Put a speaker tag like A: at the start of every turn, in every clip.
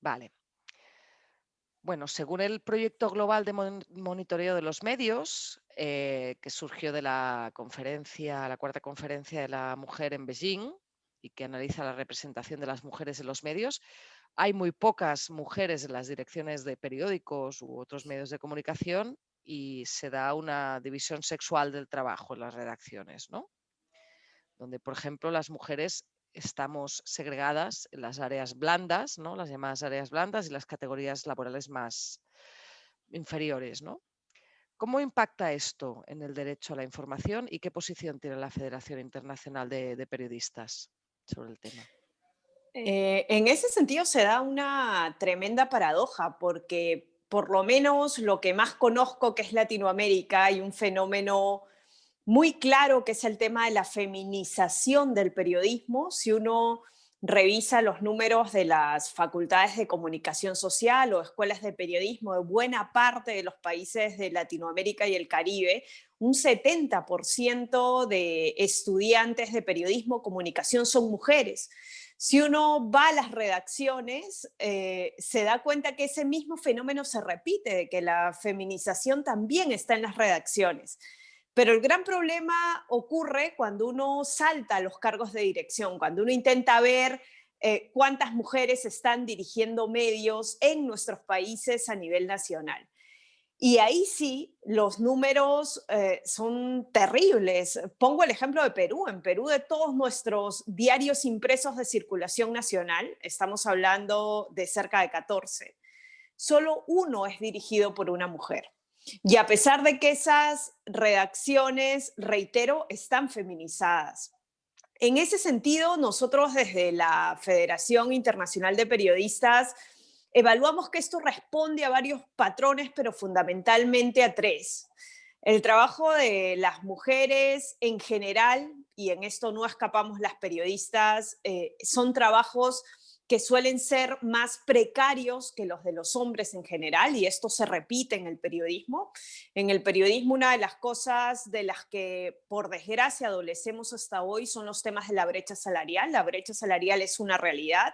A: Vale. Bueno, según el proyecto global de monitoreo de los medios, que surgió de la cuarta conferencia de la mujer en Beijing y que analiza la representación de las mujeres en los medios, hay muy pocas mujeres en las direcciones de periódicos u otros medios de comunicación y se da una división sexual del trabajo en las redacciones, ¿no? Donde, por ejemplo, las mujeres estamos segregadas en las áreas blandas, ¿no? Las llamadas áreas blandas y las categorías laborales más inferiores, ¿no? ¿Cómo impacta esto en el derecho a la información y qué posición tiene la Federación Internacional de Periodistas sobre el tema?
B: En ese sentido se da una tremenda paradoja porque por lo menos lo que más conozco que es Latinoamérica hay un fenómeno muy claro que es el tema de la feminización del periodismo. Si uno revisa los números de las facultades de comunicación social o escuelas de periodismo de buena parte de los países de Latinoamérica y el Caribe, un 70% de estudiantes de periodismo comunicación son mujeres. Si uno va a las redacciones, se da cuenta que ese mismo fenómeno se repite, de que la feminización también está en las redacciones. Pero el gran problema ocurre cuando uno salta a los cargos de dirección, cuando uno intenta ver cuántas mujeres están dirigiendo medios en nuestros países a nivel nacional. Y ahí sí, los números son terribles. Pongo el ejemplo de Perú. En Perú, de todos nuestros diarios impresos de circulación nacional, estamos hablando de cerca de 14. Solo uno es dirigido por una mujer. Y a pesar de que esas redacciones, reitero, están feminizadas. En ese sentido, nosotros desde la Federación Internacional de Periodistas evaluamos que esto responde a varios patrones, pero fundamentalmente a tres. El trabajo de las mujeres en general, y en esto no escapamos las periodistas, son trabajos que suelen ser más precarios que los de los hombres en general, y esto se repite en el periodismo. En el periodismo, una de las cosas de las que, por desgracia, adolecemos hasta hoy son los temas de la brecha salarial. La brecha salarial es una realidad.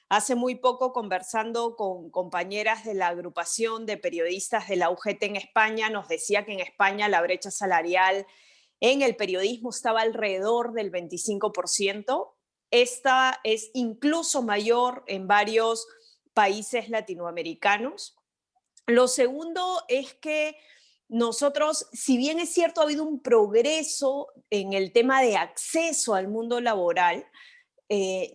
B: Hace muy poco, conversando con compañeras de la agrupación de periodistas de la UGT en España, nos decía que en España la brecha salarial en el periodismo estaba alrededor del 25%. Esta es incluso mayor en varios países latinoamericanos. Lo segundo es que nosotros, si bien es cierto, ha habido un progreso en el tema de acceso al mundo laboral,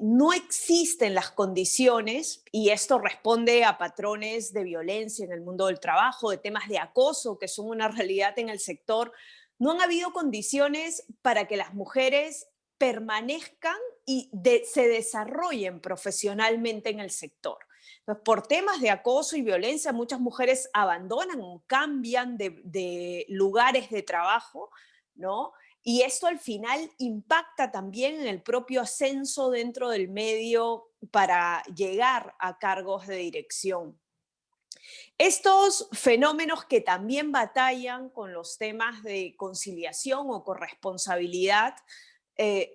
B: no existen las condiciones, y esto responde a patrones de violencia en el mundo del trabajo, de temas de acoso que son una realidad en el sector. No han habido condiciones para que las mujeres permanezcan y se desarrollen profesionalmente en el sector. Entonces, por temas de acoso y violencia, muchas mujeres abandonan o cambian de lugares de trabajo, ¿no? Y esto al final impacta también en el propio ascenso dentro del medio para llegar a cargos de dirección. Estos fenómenos que también batallan con los temas de conciliación o corresponsabilidad,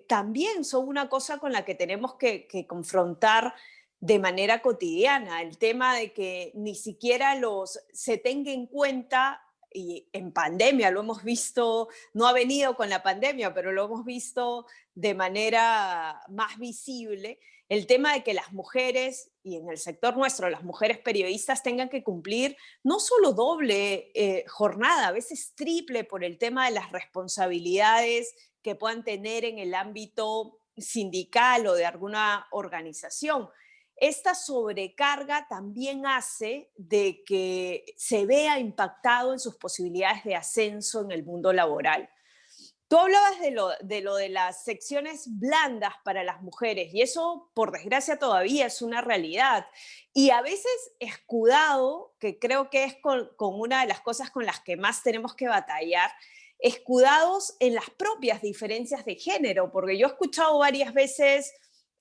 B: también son una cosa con la que tenemos que confrontar de manera cotidiana. El tema de que ni siquiera se tenga en cuenta, y en pandemia lo hemos visto, no ha venido con la pandemia, pero lo hemos visto de manera más visible, el tema de que las mujeres, y en el sector nuestro, las mujeres periodistas tengan que cumplir no solo doble jornada, a veces triple por el tema de las responsabilidades que puedan tener en el ámbito sindical o de alguna organización. Esta sobrecarga también hace de que se vea impactado en sus posibilidades de ascenso en el mundo laboral. Tú hablabas de las secciones blandas para las mujeres, y eso, por desgracia, todavía es una realidad. Y a veces escudado, que creo que es con una de las cosas con las que más tenemos que batallar, escudados en las propias diferencias de género, porque yo he escuchado varias veces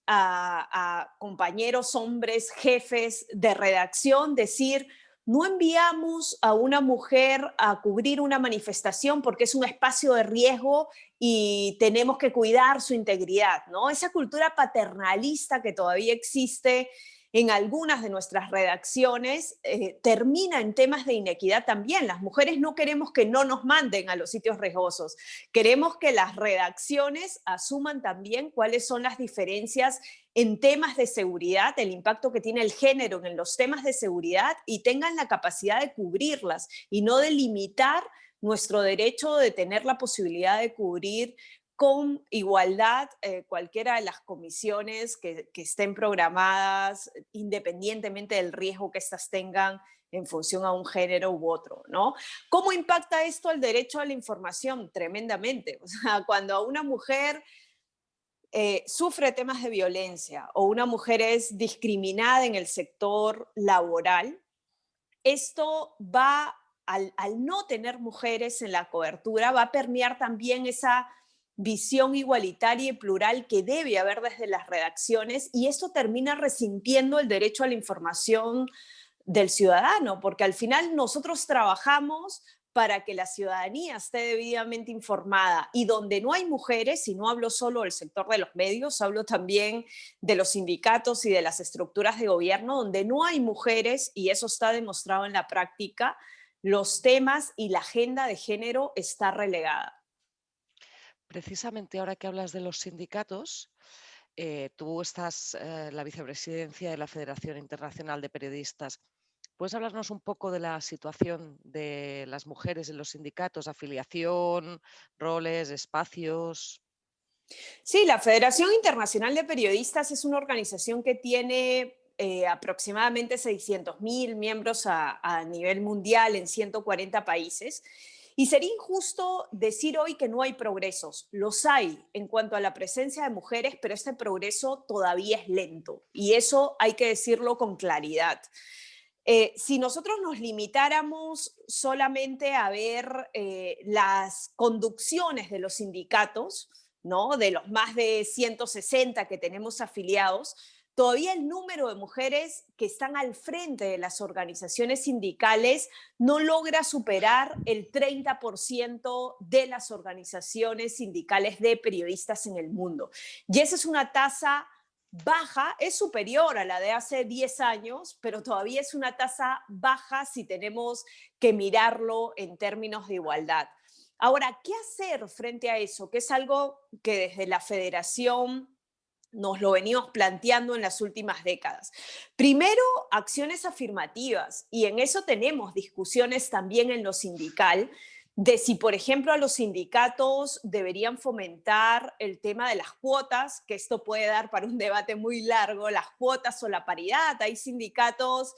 B: a compañeros hombres, jefes de redacción, decir: no enviamos a una mujer a cubrir una manifestación porque es un espacio de riesgo y tenemos que cuidar su integridad, ¿no? Esa cultura paternalista que todavía existe en algunas de nuestras redacciones termina en temas de inequidad también. Las mujeres no queremos que no nos manden a los sitios riesgosos, queremos que las redacciones asuman también cuáles son las diferencias en temas de seguridad, el impacto que tiene el género en los temas de seguridad y tengan la capacidad de cubrirlas y no de limitar nuestro derecho de tener la posibilidad de cubrir con igualdad cualquiera de las comisiones que estén programadas, independientemente del riesgo que éstas tengan en función a un género u otro, ¿no? ¿Cómo impacta esto el derecho a la información? Tremendamente. O sea, cuando a una mujer sufre temas de violencia o una mujer es discriminada en el sector laboral, esto va, al no tener mujeres en la cobertura, va a permear también esa visión igualitaria y plural que debe haber desde las redacciones y esto termina resintiendo el derecho a la información del ciudadano, porque al final nosotros trabajamos para que la ciudadanía esté debidamente informada y donde no hay mujeres, y no hablo solo del sector de los medios, hablo también de los sindicatos y de las estructuras de gobierno, donde no hay mujeres, y eso está demostrado en la práctica, los temas y la agenda de género está relegada.
A: Precisamente ahora que hablas de los sindicatos, tú estás en la vicepresidencia de la Federación Internacional de Periodistas. ¿Puedes hablarnos un poco de la situación de las mujeres en los sindicatos, afiliación, roles, espacios?
B: Sí, la Federación Internacional de Periodistas es una organización que tiene aproximadamente 600.000 miembros a nivel mundial en 140 países. Y sería injusto decir hoy que no hay progresos. Los hay en cuanto a la presencia de mujeres, pero este progreso todavía es lento. Y eso hay que decirlo con claridad. Si nosotros nos limitáramos solamente a ver las conducciones de los sindicatos, ¿no? De los más de 160 que tenemos afiliados, todavía el número de mujeres que están al frente de las organizaciones sindicales no logra superar el 30% de las organizaciones sindicales de periodistas en el mundo. Y esa es una tasa baja, es superior a la de hace 10 años, pero todavía es una tasa baja si tenemos que mirarlo en términos de igualdad. Ahora, ¿qué hacer frente a eso? Que es algo que desde la federación nos lo venimos planteando en las últimas décadas. Primero, acciones afirmativas, y en eso tenemos discusiones también en lo sindical, de si, por ejemplo, a los sindicatos deberían fomentar el tema de las cuotas, que esto puede dar para un debate muy largo, las cuotas o la paridad. Hay sindicatos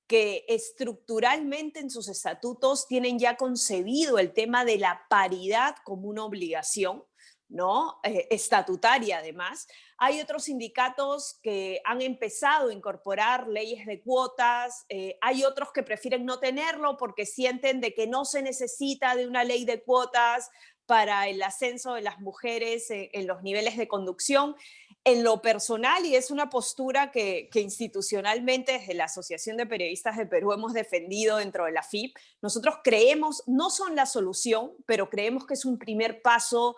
B: que estructuralmente en sus estatutos tienen ya concebido el tema de la paridad como una obligación, ¿no? Estatutaria además. Hay otros sindicatos que han empezado a incorporar leyes de cuotas, hay otros que prefieren no tenerlo porque sienten de que no se necesita de una ley de cuotas para el ascenso de las mujeres en los niveles de conducción. En lo personal, y es una postura que institucionalmente desde la Asociación de Periodistas de Perú hemos defendido dentro de la FIP, nosotros creemos, no son la solución, pero creemos que es un primer paso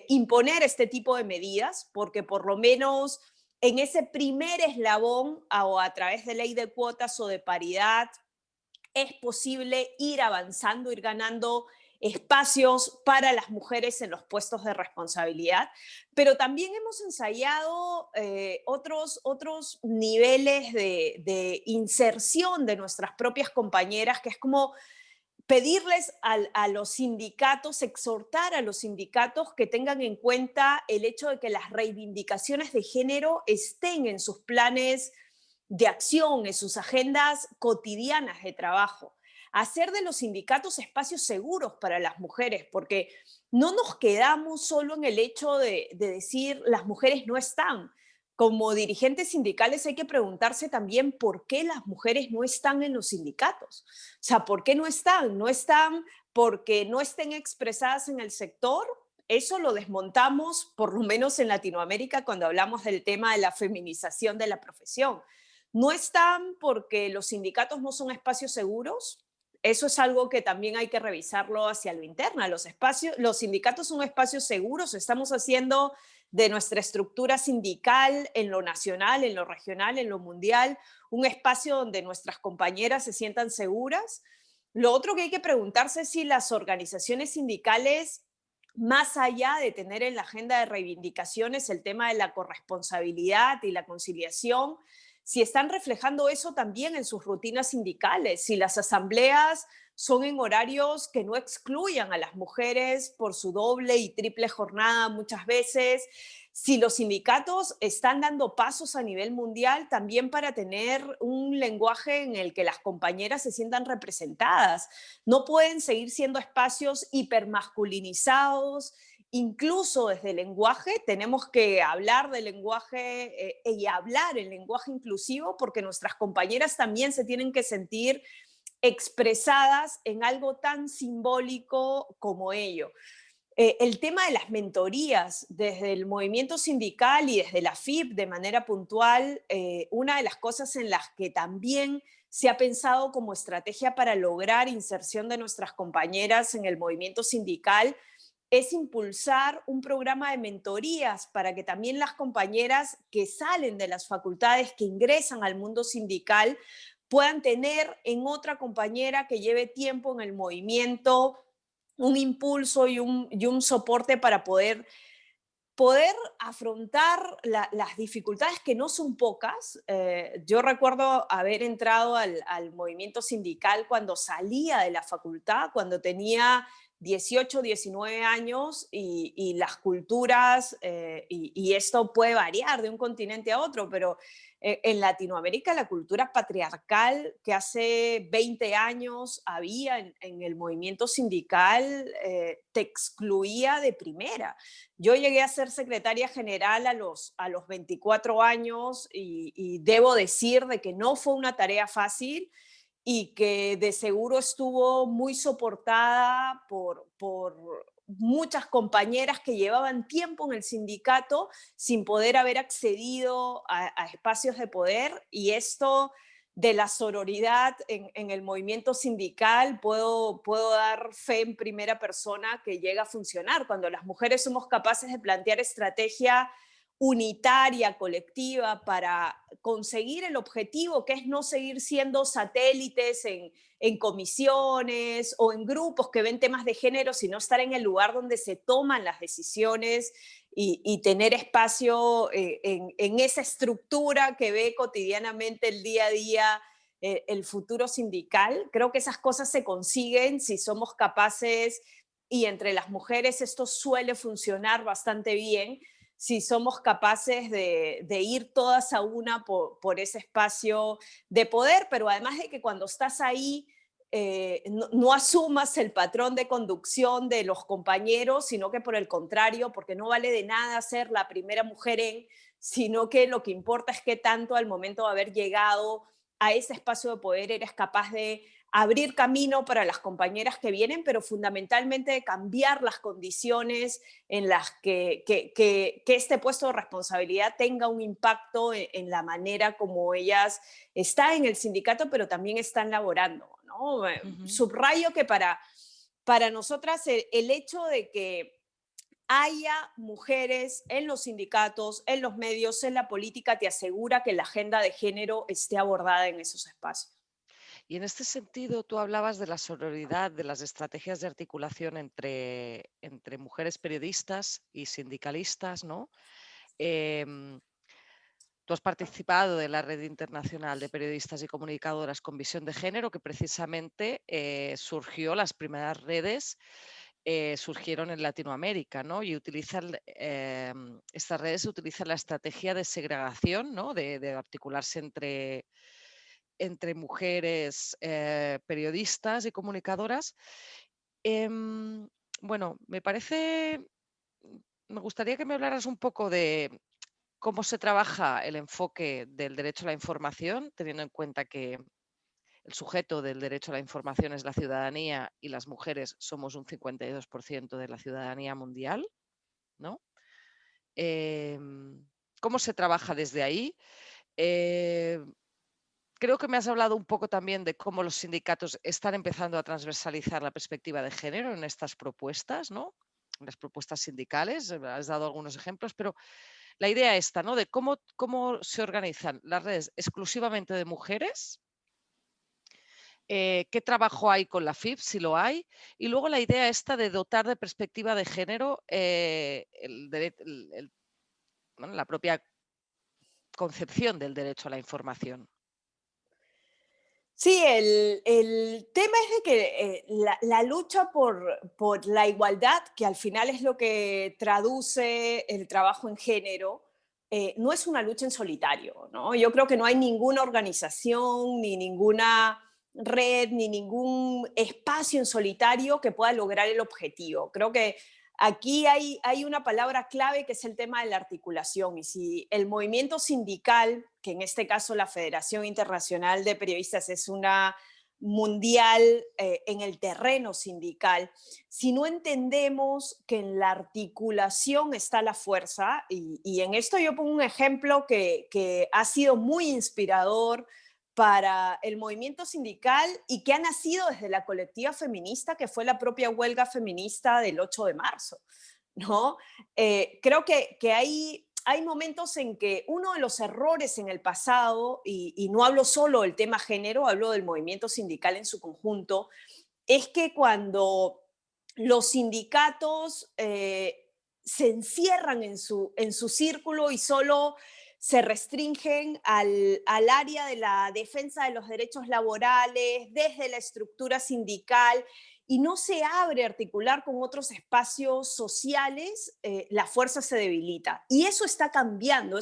B: imponer este tipo de medidas, porque por lo menos en ese primer eslabón o a través de ley de cuotas o de paridad es posible ir avanzando, ir ganando espacios para las mujeres en los puestos de responsabilidad, pero también hemos ensayado otros niveles de inserción de nuestras propias compañeras, que es como pedirles a los sindicatos, exhortar a los sindicatos que tengan en cuenta el hecho de que las reivindicaciones de género estén en sus planes de acción, en sus agendas cotidianas de trabajo. Hacer de los sindicatos espacios seguros para las mujeres, porque no nos quedamos solo en el hecho de decir las mujeres no están. Como dirigentes sindicales hay que preguntarse también por qué las mujeres no están en los sindicatos. O sea, ¿por qué no están? ¿No están porque no estén expresadas en el sector? Eso lo desmontamos, por lo menos en Latinoamérica, cuando hablamos del tema de la feminización de la profesión. No están porque los sindicatos no son espacios seguros. Eso es algo que también hay que revisarlo hacia lo interno. Los sindicatos son espacios seguros. Estamos haciendo de nuestra estructura sindical en lo nacional, en lo regional, en lo mundial, un espacio donde nuestras compañeras se sientan seguras. Lo otro que hay que preguntarse es si las organizaciones sindicales, más allá de tener en la agenda de reivindicaciones el tema de la corresponsabilidad y la conciliación, si están reflejando eso también en sus rutinas sindicales, si las asambleas son en horarios que no excluyan a las mujeres por su doble y triple jornada muchas veces, si los sindicatos están dando pasos a nivel mundial también para tener un lenguaje en el que las compañeras se sientan representadas. No pueden seguir siendo espacios hipermasculinizados. Incluso desde el lenguaje tenemos que hablar del lenguaje y hablar el lenguaje inclusivo porque nuestras compañeras también se tienen que sentir expresadas en algo tan simbólico como ello. El tema de las mentorías desde el movimiento sindical y desde la FIP de manera puntual, una de las cosas en las que también se ha pensado como estrategia para lograr inserción de nuestras compañeras en el movimiento sindical es impulsar un programa de mentorías para que también las compañeras que salen de las facultades, que ingresan al mundo sindical, puedan tener en otra compañera que lleve tiempo en el movimiento un impulso y un soporte para poder afrontar las dificultades que no son pocas. Yo recuerdo haber entrado al movimiento sindical cuando salía de la facultad, cuando tenía 18, 19 años y las culturas, y esto puede variar de un continente a otro, pero en Latinoamérica la cultura patriarcal que hace 20 años había en el movimiento sindical te excluía de primera. Yo llegué a ser secretaria general a los 24 años y debo decir de que no fue una tarea fácil y que de seguro estuvo muy soportada por muchas compañeras que llevaban tiempo en el sindicato sin poder haber accedido a espacios de poder y esto de la sororidad en el movimiento sindical, puedo dar fe en primera persona que llega a funcionar. Cuando las mujeres somos capaces de plantear estrategia unitaria, colectiva, para conseguir el objetivo, que es no seguir siendo satélites en comisiones o en grupos que ven temas de género, sino estar en el lugar donde se toman las decisiones y tener espacio en esa estructura que ve cotidianamente el día a día el futuro sindical. Creo que esas cosas se consiguen si somos capaces, y entre las mujeres esto suele funcionar bastante bien, si somos capaces de ir todas a una por ese espacio de poder, pero además de que cuando estás ahí no asumas el patrón de conducción de los compañeros, sino que por el contrario, porque no vale de nada ser la primera mujer sino que lo que importa es que tanto al momento de haber llegado a ese espacio de poder eres capaz de abrir camino para las compañeras que vienen, pero fundamentalmente de cambiar las condiciones en las que este puesto de responsabilidad tenga un impacto en la manera como ellas están en el sindicato, pero también están laborando, ¿no?
A: Ujú.
B: Subrayo que para nosotras el hecho de que haya mujeres en los sindicatos, en los medios, en la política, te asegura que la agenda de género esté abordada en esos espacios.
A: Y en este sentido, tú hablabas de la sororidad, de las estrategias de articulación entre mujeres periodistas y sindicalistas, ¿no? Em, Tú has participado de la Red Internacional de Periodistas y Comunicadoras con Visión de Género, que precisamente surgió, las primeras redes surgieron en Latinoamérica, ¿no? Y utilizan, estas redes utilizan la estrategia de segregación, ¿no? De articularse entre mujeres periodistas y comunicadoras. Em, bueno, me gustaría que me hablaras un poco de cómo se trabaja el enfoque del derecho a la información, teniendo en cuenta que el sujeto del derecho a la información es la ciudadanía y las mujeres somos un 52% de la ciudadanía mundial, ¿no? Em, ¿Cómo se trabaja desde ahí? Eh, Creo que me has hablado un poco también de cómo los sindicatos están empezando a transversalizar la perspectiva de género en estas propuestas, ¿no? las propuestas sindicales, has dado algunos ejemplos, pero la idea esta, ¿no? De cómo se organizan las redes exclusivamente de mujeres, qué trabajo hay con la FIP, si lo hay, y luego la idea esta de dotar de perspectiva de género bueno, la propia concepción del derecho a la información.
B: Sí, el tema es de que la lucha por la igualdad, que al final es lo que traduce el trabajo en género, no es una lucha en solitario, ¿no? Yo creo que no hay ninguna organización, ni ninguna red, ni ningún espacio en solitario que pueda lograr el objetivo. Creo que aquí hay una palabra clave que es el tema de la articulación. Y si el movimiento sindical, que en este caso la Federación Internacional de Periodistas es una mundial en el terreno sindical, si no entendemos que en la articulación está la fuerza, y en esto yo pongo un ejemplo que ha sido muy inspirador para el movimiento sindical y que ha nacido desde la colectiva feminista, que fue la propia huelga feminista del 8 de marzo, ¿no? Creo que hay momentos en que uno de los errores en el pasado, y no hablo solo del tema género, hablo del movimiento sindical en su conjunto, es que cuando los sindicatos se encierran en su círculo y solo se restringen al área de la defensa de los derechos laborales, desde la estructura sindical, y no se abre a articular con otros espacios sociales, la fuerza se debilita. Y eso está cambiando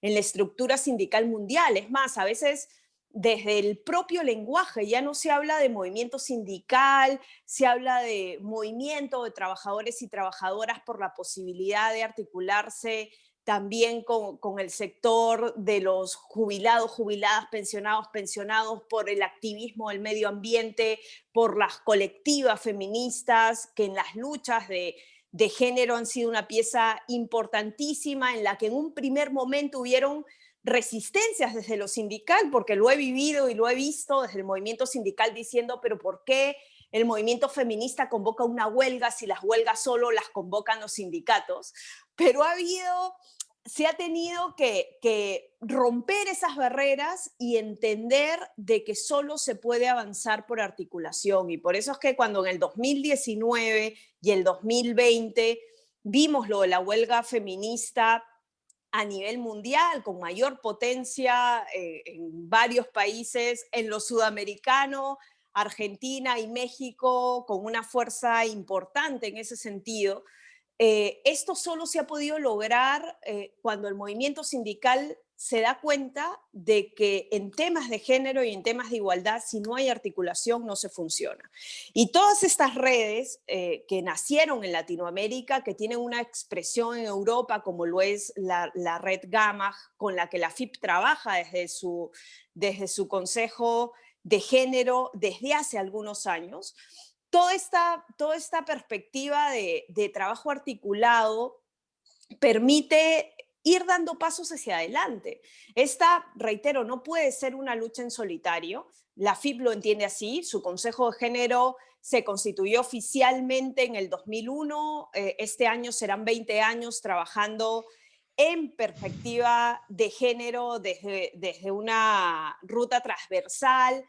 B: en la estructura sindical mundial. Es más, a veces desde el propio lenguaje ya no se habla de movimiento sindical, se habla de movimiento de trabajadores y trabajadoras por la posibilidad de articularse también con el sector de los jubilados, jubiladas, pensionados, pensionados, por el activismo del medio ambiente, por las colectivas feministas que en las luchas de género han sido una pieza importantísima, en la que en un primer momento hubieron resistencias desde lo sindical, porque lo he vivido y lo he visto desde el movimiento sindical diciendo, pero ¿por qué el movimiento feminista convoca una huelga si las huelgas solo las convocan los sindicatos? Pero se ha tenido que romper esas barreras y entender de que solo se puede avanzar por articulación. Y por eso es que cuando en el 2019 y el 2020 vimos lo de la huelga feminista a nivel mundial, con mayor potencia en varios países, en lo sudamericano, Argentina y México, con una fuerza importante en ese sentido. Esto solo se ha podido lograr cuando el movimiento sindical se da cuenta de que en temas de género y en temas de igualdad, si no hay articulación, no se funciona. Y todas estas redes que nacieron en Latinoamérica, que tienen una expresión en Europa, como lo es la red Gamma, con la que la FIP trabaja desde su consejo de género desde hace algunos años, toda esta perspectiva de trabajo articulado permite ir dando pasos hacia adelante. Esta, reitero, no puede ser una lucha en solitario. La FIP lo entiende así. Su Consejo de Género se constituyó oficialmente en el 2001. Este año serán 20 años trabajando en perspectiva de género desde una ruta transversal,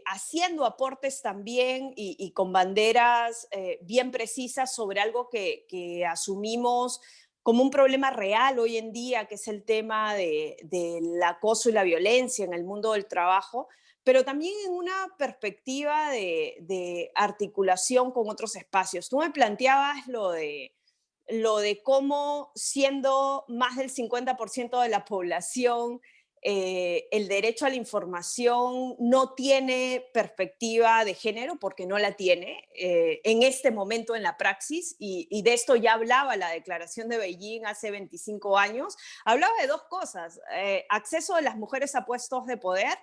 B: haciendo aportes también y con banderas bien precisas sobre algo que asumimos como un problema real hoy en día, que es el tema del acoso y la violencia en el mundo del trabajo, pero también en una perspectiva de articulación con otros espacios. Tú me planteabas lo de cómo, siendo más del 50% de la población, el derecho a la información no tiene perspectiva de género, porque no la tiene en este momento en la praxis, y de esto ya hablaba la Declaración de Beijing hace 25 años. Hablaba de dos cosas: acceso de las mujeres a puestos de poder,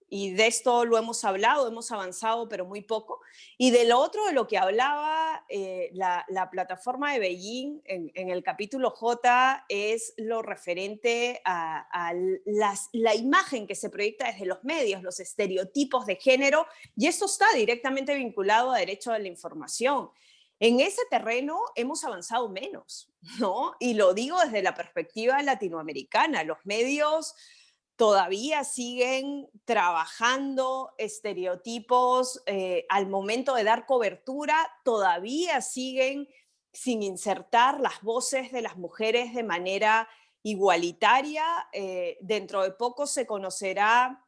B: y de esto lo hemos hablado, hemos avanzado, pero muy poco. Y de lo otro, de lo que hablaba la plataforma de Beijing en el capítulo J, es lo referente a la imagen que se proyecta desde los medios, los estereotipos de género, y esto está directamente vinculado a derecho a la información. En ese terreno hemos avanzado menos, ¿no? Y lo digo desde la perspectiva latinoamericana. Los medios todavía siguen trabajando estereotipos al momento de dar cobertura, todavía siguen sin insertar las voces de las mujeres de manera igualitaria. Dentro de poco se conocerá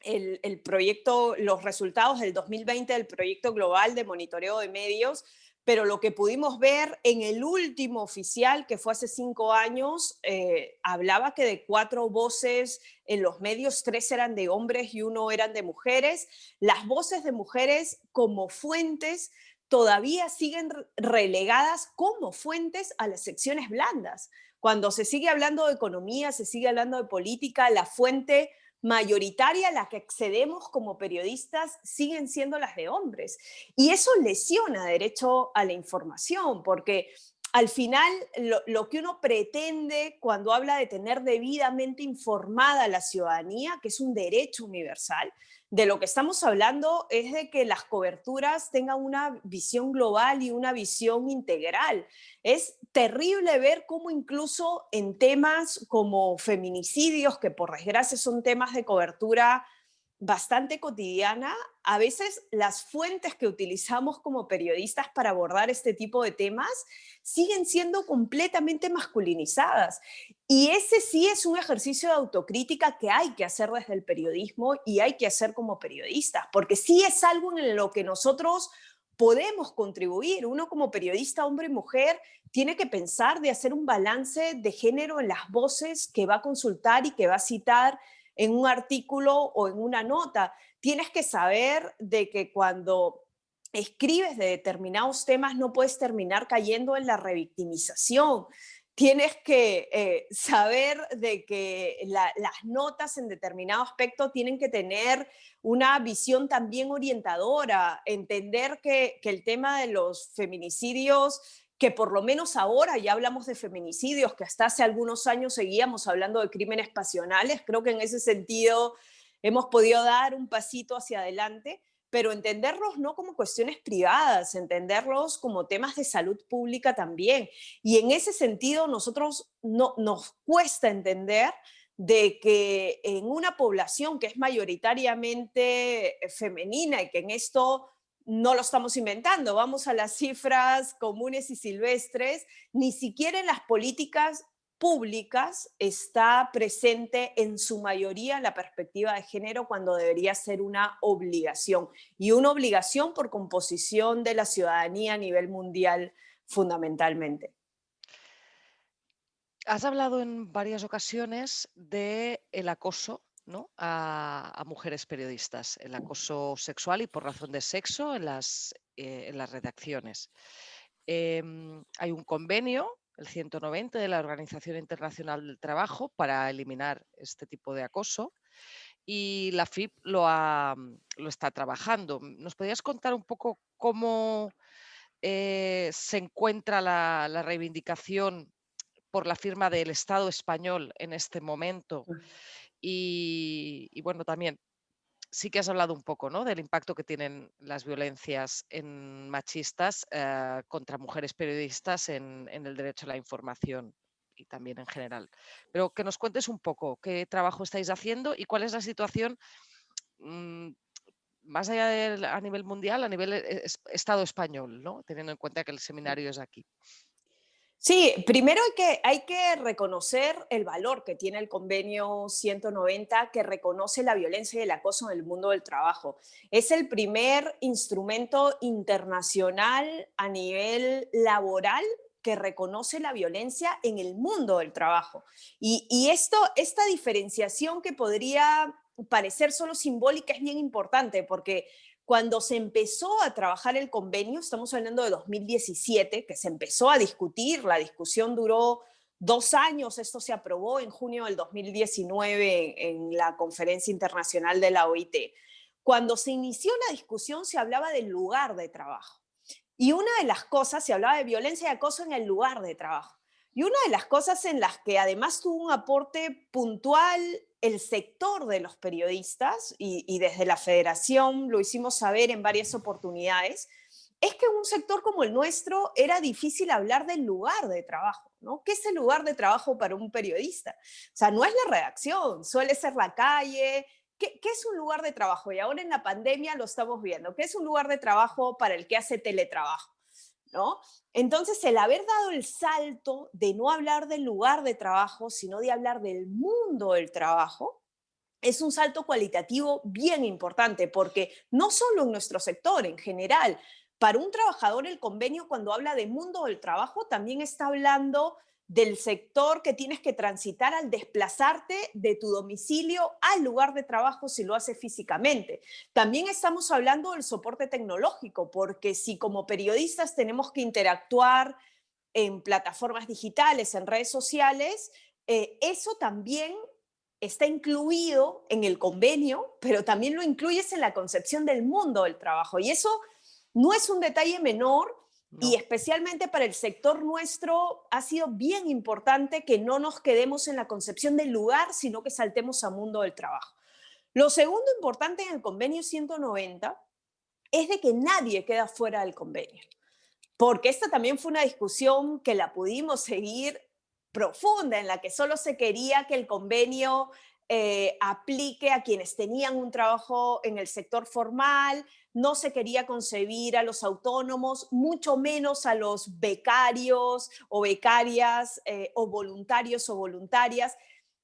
B: el proyecto, los resultados del 2020 del proyecto global de monitoreo de medios, pero lo que pudimos ver en el último oficial, que fue hace 5 años, hablaba que de 4 voces en los medios, 3 eran de hombres y 1 eran de mujeres. Las voces de mujeres como fuentes todavía siguen relegadas como fuentes a las secciones blandas. Cuando se sigue hablando de economía, se sigue hablando de política, la fuente mayoritaria a la que accedemos como periodistas siguen siendo las de hombres. Y eso lesiona derecho a la información, porque al final lo que uno pretende cuando habla de tener debidamente informada a la ciudadanía, que es un derecho universal, de lo que estamos hablando es de que las coberturas tengan una visión global y una visión integral. Es terrible ver cómo incluso en temas como feminicidios, que por desgracia son temas de cobertura bastante cotidiana, a veces las fuentes que utilizamos como periodistas para abordar este tipo de temas siguen siendo completamente masculinizadas. Y ese sí es un ejercicio de autocrítica que hay que hacer desde el periodismo y hay que hacer como periodistas, porque sí es algo en lo que nosotros podemos contribuir. Uno como periodista, hombre y mujer, tiene que pensar de hacer un balance de género en las voces que va a consultar y que va a citar en un artículo o en una nota. Tienes que saber de que cuando escribes de determinados temas no puedes terminar cayendo en la revictimización. Tienes que saber de que las notas en determinado aspecto tienen que tener una visión también orientadora, entender que el tema de los feminicidios, que por lo menos ahora ya hablamos de feminicidios, que hasta hace algunos años seguíamos hablando de crímenes pasionales. Creo que en ese sentido hemos podido dar un pasito hacia adelante, pero entenderlos no como cuestiones privadas, entenderlos como temas de salud pública también. Y en ese sentido nosotros no, nos cuesta entender de que en una población que es mayoritariamente femenina y que en esto no lo estamos inventando, vamos a las cifras comunes y silvestres, ni siquiera en las políticas públicas está presente en su mayoría la perspectiva de género cuando debería ser una obligación, y una obligación por composición de la ciudadanía a nivel mundial fundamentalmente.
A: Has hablado en varias ocasiones de el acoso, ¿no? A mujeres periodistas, el acoso sexual y por razón de sexo en las redacciones. Hay un convenio, el 190 de la Organización Internacional del Trabajo, para eliminar este tipo de acoso y la FIP lo está trabajando. ¿Nos podrías contar un poco cómo se encuentra la reivindicación por la firma del Estado español en este momento? Y bueno, también sí que has hablado un poco, ¿no?, del impacto que tienen las violencias machistas contra mujeres periodistas en el derecho a la información y también en general. Pero que nos cuentes un poco qué trabajo estáis haciendo y cuál es la situación mm, más allá a nivel mundial, a nivel Estado español, ¿no?, teniendo en cuenta que el seminario es aquí.
B: Sí, primero hay que reconocer el valor que tiene el convenio 190, que reconoce la violencia y el acoso en el mundo del trabajo. Es el primer instrumento internacional a nivel laboral que reconoce la violencia en el mundo del trabajo. Y esta diferenciación que podría parecer solo simbólica es bien importante porque cuando se empezó a trabajar el convenio, estamos hablando de 2017, que se empezó a discutir, la discusión duró 2 años, esto se aprobó en junio del 2019 en la Conferencia Internacional de la OIT. Cuando se inició la discusión se hablaba del lugar de trabajo. Y una de las cosas, se hablaba de violencia y acoso en el lugar de trabajo. Y una de las cosas en las que además tuvo un aporte puntual el sector de los periodistas, y desde la federación lo hicimos saber en varias oportunidades, es que en un sector como el nuestro era difícil hablar del lugar de trabajo, ¿no? ¿Qué es el lugar de trabajo para un periodista? O sea, no es la redacción, suele ser la calle. ¿Qué es un lugar de trabajo? Y ahora en la pandemia lo estamos viendo. ¿Qué es un lugar de trabajo para el que hace teletrabajo? ¿No? Entonces, el haber dado el salto de no hablar del lugar de trabajo, sino de hablar del mundo del trabajo, es un salto cualitativo bien importante, porque no solo en nuestro sector, en general, para un trabajador el convenio cuando habla de mundo del trabajo también está hablando del sector que tienes que transitar al desplazarte de tu domicilio al lugar de trabajo si lo haces físicamente. También estamos hablando del soporte tecnológico, porque si como periodistas tenemos que interactuar en plataformas digitales, en redes sociales, eso también está incluido en el convenio, pero también lo incluyes en la concepción del mundo del trabajo. Y eso no es un detalle menor y
A: No.
B: especialmente para el sector nuestro ha sido bien importante que no nos quedemos en la concepción del lugar, sino que saltemos a mundo del trabajo. Lo segundo importante en el convenio 190 es de que nadie queda fuera del convenio, porque esta también fue una discusión que la pudimos seguir profunda, en la que solo se quería que el convenio aplique a quienes tenían un trabajo en el sector formal, no se quería concebir a los autónomos, mucho menos a los becarios o becarias o voluntarios o voluntarias.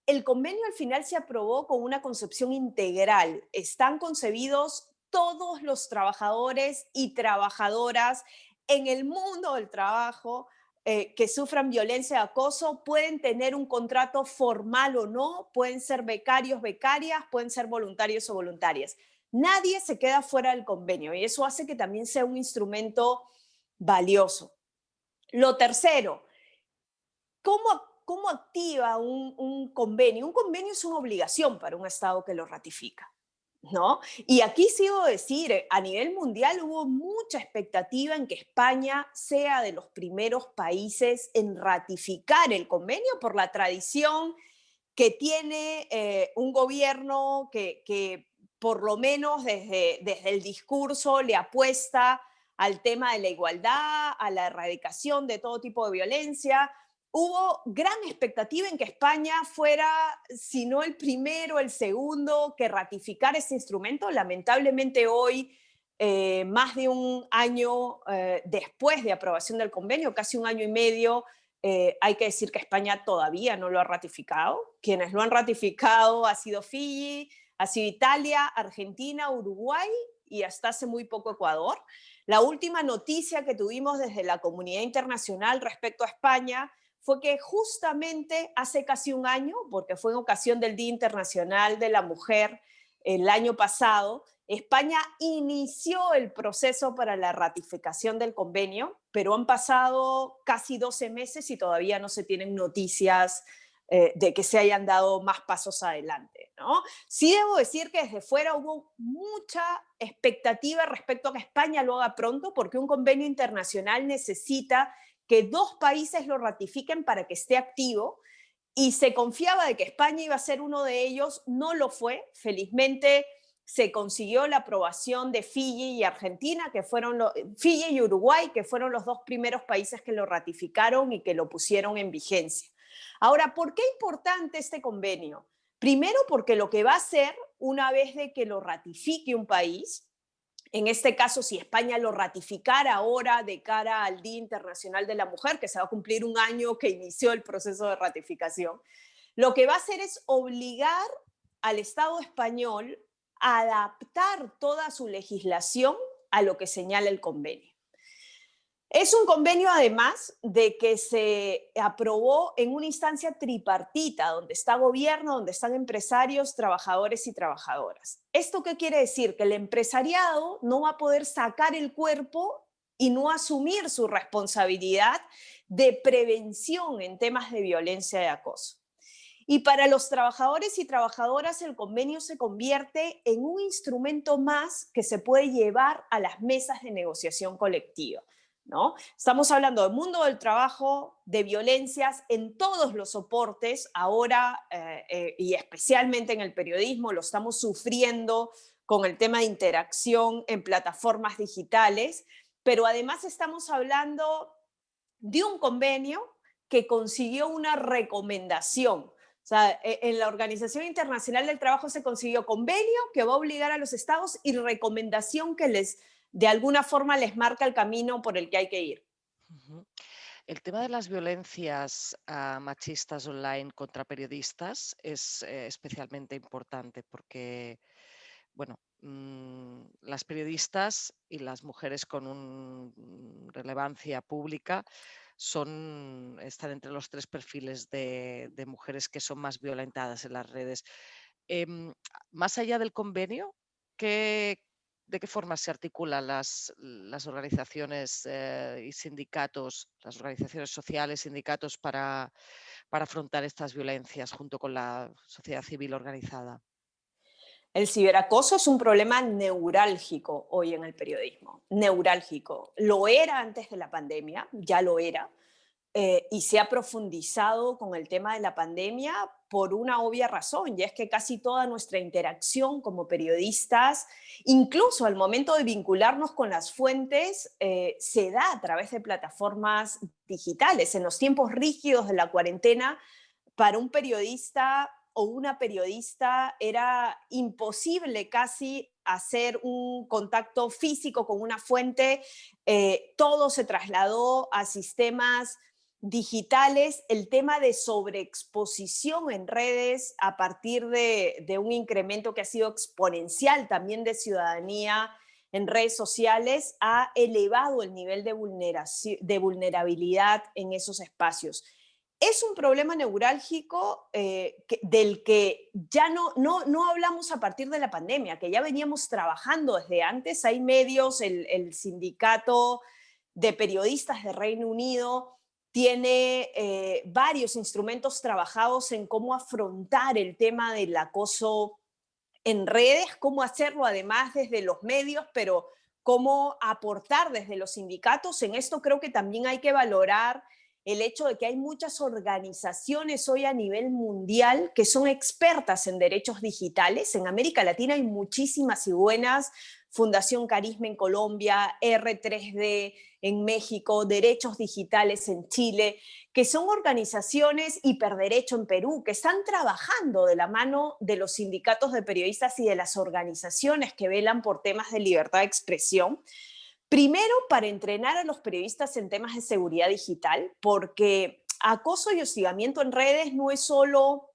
B: El convenio al final se aprobó con una concepción integral. Están concebidos todos los trabajadores y trabajadoras en el mundo del trabajo que sufran violencia y acoso, pueden tener un contrato formal o no, pueden ser becarios, becarias, pueden ser voluntarios o voluntarias. Nadie se queda fuera del convenio y eso hace que también sea un instrumento valioso. Lo tercero, ¿cómo activa un convenio? Un convenio es una obligación para un Estado que lo ratifica, ¿no? Y aquí sí debo decir, a nivel mundial hubo mucha expectativa en que España sea de los primeros países en ratificar el convenio por la tradición que tiene un gobierno que por lo menos desde el discurso le apuesta al tema de la igualdad, a la erradicación de todo tipo de violencia. Hubo gran expectativa en que España fuera, si no el primero, el segundo que ratificara este instrumento. Lamentablemente hoy, más de un año después de aprobación del convenio, casi un año y medio, hay que decir que España todavía no lo ha ratificado. Quienes lo han ratificado ha sido Fiji, ha sido Italia, Argentina, Uruguay y hasta hace muy poco Ecuador. La última noticia que tuvimos desde la comunidad internacional respecto a España fue que justamente hace casi un año, porque fue en ocasión del Día Internacional de la Mujer el año pasado, España inició el proceso para la ratificación del convenio, pero han pasado casi 12 meses y todavía no se tienen noticias de que se hayan dado más pasos adelante, ¿no? Sí debo decir que desde fuera hubo mucha expectativa respecto a que España lo haga pronto, porque un convenio internacional necesita que dos países lo ratifiquen para que esté activo, y se confiaba de que España iba a ser uno de ellos, no lo fue. Felizmente se consiguió la aprobación de Fiji y Argentina, Fiji y Uruguay, que fueron los dos primeros países que lo ratificaron y que lo pusieron en vigencia. Ahora, ¿por qué es importante este convenio? Primero, porque lo que va a hacer una vez de que lo ratifique un país, en este caso, si España lo ratificara ahora de cara al Día Internacional de la Mujer, que se va a cumplir un año que inició el proceso de ratificación, lo que va a hacer es obligar al Estado español a adaptar toda su legislación a lo que señala el convenio. Es un convenio, además, de que se aprobó en una instancia tripartita, donde está gobierno, donde están empresarios, trabajadores y trabajadoras. ¿Esto qué quiere decir? Que el empresariado no va a poder sacar el cuerpo y no asumir su responsabilidad de prevención en temas de violencia y acoso. Y para los trabajadores y trabajadoras, el convenio se convierte en un instrumento más que se puede llevar a las mesas de negociación colectiva, ¿no? Estamos hablando del mundo del trabajo, de violencias en todos los soportes, ahora y especialmente en el periodismo, lo estamos sufriendo con el tema de interacción en plataformas digitales. pero además estamos hablando de un convenio que consiguió una recomendación. O sea, en la Organización Internacional del Trabajo se consiguió convenio que va a obligar a los estados y recomendación que de alguna forma les marca el camino por el que hay que ir.
A: Ujú. El tema de las violencias machistas online contra periodistas es especialmente importante porque, bueno, las periodistas y las mujeres con relevancia pública están entre los tres perfiles de mujeres que son más violentadas en las redes. Em, Más allá del convenio, ¿qué, ¿de qué forma se articulan las organizaciones y sindicatos, las organizaciones sociales, sindicatos para afrontar estas violencias junto con la sociedad civil organizada?
B: El ciberacoso es un problema neurálgico hoy en el periodismo, neurálgico. Lo era antes de la pandemia, ya lo era, y se ha profundizado con el tema de la pandemia por una obvia razón, y es que casi toda nuestra interacción como periodistas, incluso al momento de vincularnos con las fuentes, se da a través de plataformas digitales. En los tiempos rígidos de la cuarentena, para un periodista o una periodista era imposible casi hacer un contacto físico con una fuente. Todo se trasladó a sistemas digitales. El tema de sobreexposición en redes a partir de un incremento que ha sido exponencial también de ciudadanía en redes sociales ha elevado el nivel de vulnerabilidad en esos espacios. Es un problema neurálgico del que ya no hablamos a partir de la pandemia, que ya veníamos trabajando desde antes. Hay medios, el sindicato de periodistas de Reino Unido tiene varios instrumentos trabajados en cómo afrontar el tema del acoso en redes, cómo hacerlo además desde los medios, pero cómo aportar desde los sindicatos. En esto creo que también hay que valorar el hecho de que hay muchas organizaciones hoy a nivel mundial que son expertas en derechos digitales. En América Latina hay muchísimas y buenas. Fundación Carisma en Colombia, R3D en México, Derechos Digitales en Chile, que son organizaciones, Hiperderecho en Perú, que están trabajando de la mano de los sindicatos de periodistas y de las organizaciones que velan por temas de libertad de expresión. Primero, para entrenar a los periodistas en temas de seguridad digital, porque acoso y hostigamiento en redes no es solo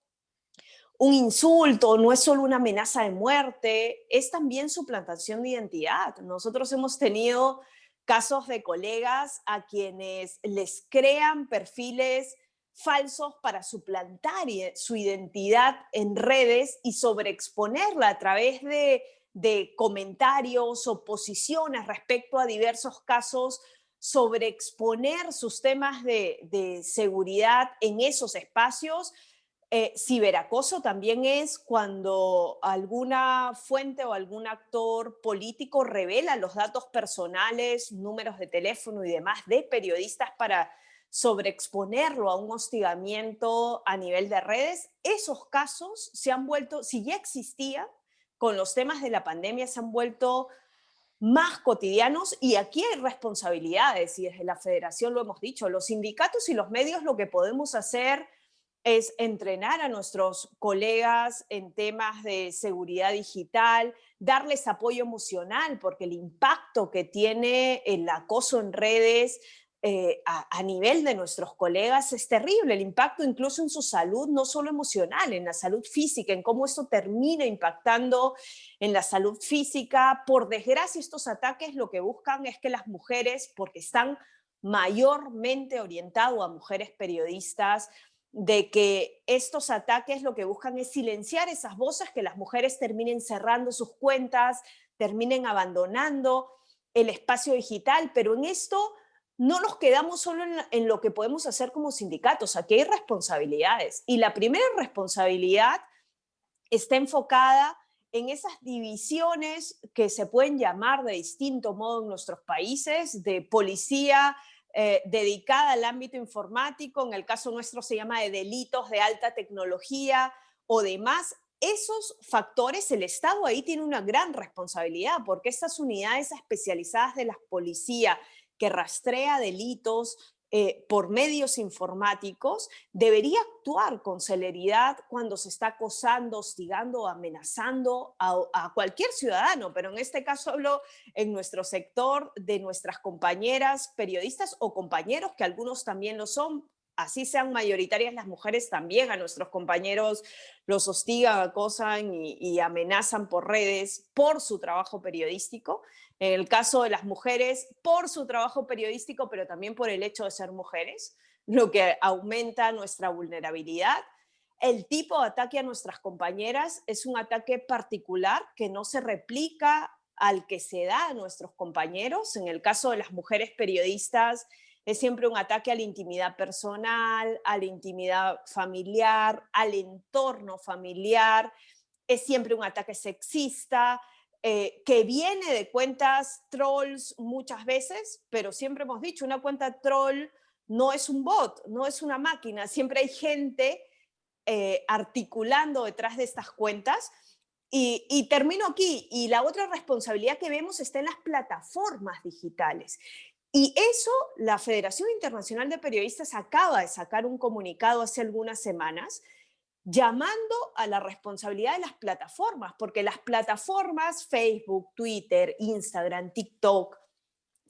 B: un insulto, no es solo una amenaza de muerte, es también suplantación de identidad. Nosotros hemos tenido casos de colegas a quienes les crean perfiles falsos para suplantar su identidad en redes y sobreexponerla a través de comentarios o posiciones respecto a diversos casos, sobreexponer sus temas de seguridad en esos espacios. Ciberacoso también es cuando alguna fuente o algún actor político revela los datos personales, números de teléfono y demás de periodistas para sobreexponerlo a un hostigamiento a nivel de redes. Esos casos se han vuelto, si ya existían, con los temas de la pandemia se han vuelto más cotidianos, y aquí hay responsabilidades y desde la federación lo hemos dicho, los sindicatos y los medios lo que podemos hacer es entrenar a nuestros colegas en temas de seguridad digital, darles apoyo emocional, porque el impacto que tiene el acoso en redes a nivel de nuestros colegas es terrible. El impacto incluso en su salud, no solo emocional, en la salud física, en cómo esto termina impactando en la salud física. Por desgracia, estos ataques lo que buscan es que las mujeres, porque están mayormente orientados a mujeres periodistas, de que estos ataques lo que buscan es silenciar esas voces, que las mujeres terminen cerrando sus cuentas, terminen abandonando el espacio digital, pero en esto no nos quedamos solo en lo que podemos hacer como sindicatos, aquí hay responsabilidades. Y la primera responsabilidad está enfocada en esas divisiones que se pueden llamar de distinto modo en nuestros países, de policía dedicada al ámbito informático, en el caso nuestro se llama de delitos de alta tecnología o demás. esos factores, el Estado ahí tiene una gran responsabilidad, porque estas unidades especializadas de la policía que rastrea delitos por medios informáticos, debería actuar con celeridad cuando se está acosando, hostigando, amenazando a cualquier ciudadano, pero en este caso hablo en nuestro sector de nuestras compañeras periodistas o compañeros, que algunos también lo son, así sean mayoritarias las mujeres, también a nuestros compañeros los hostigan, acosan y amenazan por redes por su trabajo periodístico. En el caso de las mujeres, por su trabajo periodístico, pero también por el hecho de ser mujeres, lo que aumenta nuestra vulnerabilidad. El tipo de ataque a nuestras compañeras es un ataque particular que no se replica al que se da a nuestros compañeros. En el caso de las mujeres periodistas, es siempre un ataque a la intimidad personal, a la intimidad familiar, al entorno familiar. Es siempre un ataque sexista, que viene de cuentas trolls muchas veces, pero siempre hemos dicho, una cuenta troll no es un bot, no es una máquina, siempre hay gente articulando detrás de estas cuentas. Y termino aquí, y la otra responsabilidad que vemos está en las plataformas digitales. Y eso, la Federación Internacional de Periodistas acaba de sacar un comunicado hace algunas semanas llamando a la responsabilidad de las plataformas, porque las plataformas, Facebook, Twitter, Instagram, TikTok,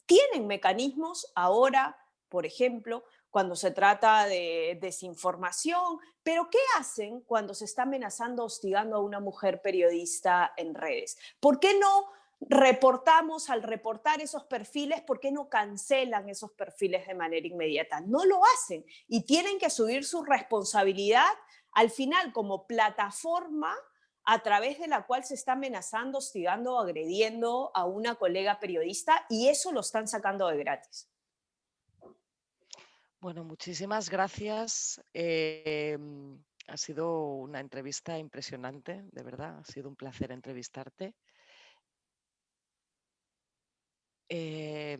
B: tienen mecanismos ahora, por ejemplo, cuando se trata de desinformación, pero ¿qué hacen cuando se está amenazando, hostigando a una mujer periodista en redes? ¿Por qué no reportamos al reportar esos perfiles? ¿Por qué no cancelan esos perfiles de manera inmediata? No lo hacen y tienen que asumir su responsabilidad al final como plataforma a través de la cual se está amenazando, hostigando o agrediendo a una colega periodista, y eso lo están sacando de gratis.
A: Bueno, muchísimas gracias. Ha sido una entrevista impresionante, de verdad. Ha sido un placer entrevistarte.